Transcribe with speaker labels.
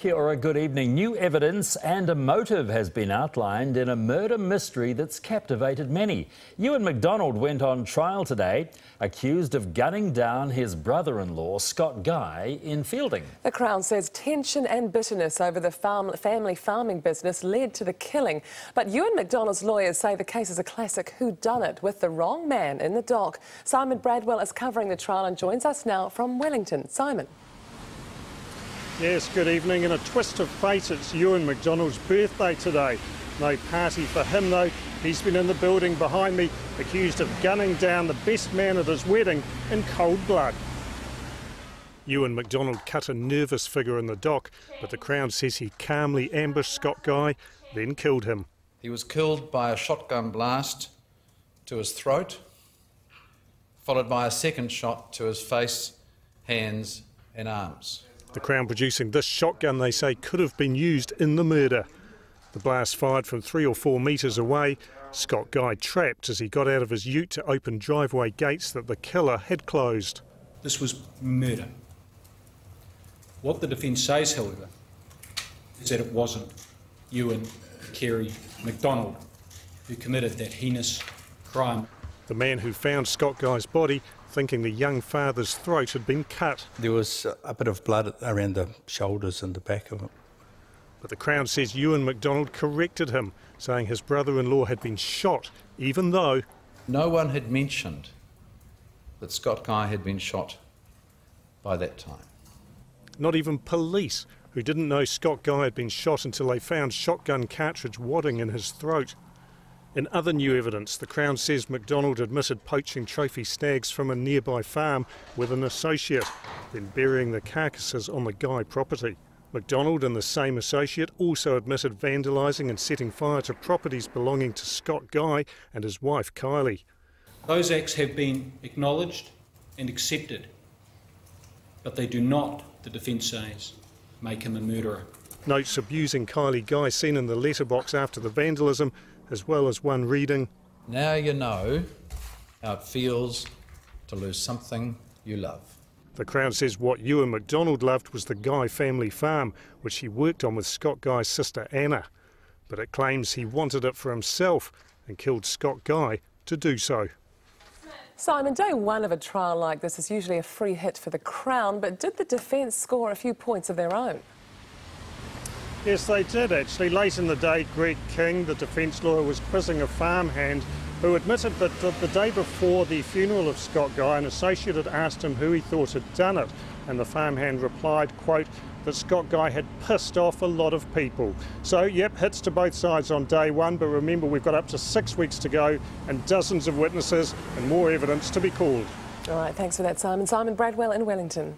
Speaker 1: Kia ora, good evening. New evidence and a motive has been outlined in a murder mystery that's captivated many. Ewan McDonald went on trial today, accused of gunning down his brother-in-law, Scott Guy, in Fielding.
Speaker 2: The Crown says tension and bitterness over the family farming business led to the killing. But Ewan McDonald's lawyers say the case is a classic whodunit with the wrong man in the dock. Simon Bradwell is covering the trial and joins us now from Wellington. Simon.
Speaker 3: Yes, good evening. In a twist of fate, it's Ewan McDonald's birthday today. No party for him though. He's been in the building behind me, accused of gunning down the best man at his wedding in cold blood. Ewan McDonald cut a nervous figure in the dock, but the Crown says he calmly ambushed Scott Guy, then killed him.
Speaker 4: He was killed by a shotgun blast to his throat, followed by a second shot to his face, hands and arms.
Speaker 3: The Crown producing this shotgun they say could have been used in the murder. The blast fired from 3 or 4 metres away. Scott Guy trapped as he got out of his ute to open driveway gates that the killer had closed.
Speaker 5: This was murder. What the defence says, however, is that it wasn't Ewan Kerry McDonald who committed that heinous crime.
Speaker 3: The man who found Scott Guy's body, thinking the young father's throat had been cut.
Speaker 6: There was a bit of blood around the shoulders and the back of it.
Speaker 3: But the Crown says Ewan McDonald corrected him, saying his brother-in-law had been shot, even though
Speaker 4: no one had mentioned that Scott Guy had been shot by that time.
Speaker 3: Not even police, who didn't know Scott Guy had been shot until they found shotgun cartridge wadding in his throat. In other new evidence, the Crown says McDonald admitted poaching trophy stags from a nearby farm with an associate, then burying the carcasses on the Guy property. McDonald and the same associate also admitted vandalising and setting fire to properties belonging to Scott Guy and his wife Kylie.
Speaker 5: Those acts have been acknowledged and accepted, but they do not, the defence says, make him a murderer.
Speaker 3: Notes abusing Kylie Guy seen in the letterbox after the vandalism, as well as one reading,
Speaker 4: "Now you know how it feels to lose something you love."
Speaker 3: The Crown says what Ewan McDonald loved was the Guy family farm, which he worked on with Scott Guy's sister Anna. But it claims he wanted it for himself and killed Scott Guy to do so.
Speaker 2: Simon, day one of a trial like this is usually a free hit for the Crown, but did the defence score a few points of their own?
Speaker 3: Yes, they did actually. Late in the day, Greg King, the defence lawyer, was quizzing a farmhand who admitted that the day before the funeral of Scott Guy, an associate had asked him who he thought had done it, and the farmhand replied, quote, that Scott Guy had pissed off a lot of people. So, yep, hits to both sides on day one, but remember we've got up to 6 weeks to go and dozens of witnesses and more evidence to be called.
Speaker 2: All right, thanks for that, Simon. Simon Bradwell in Wellington.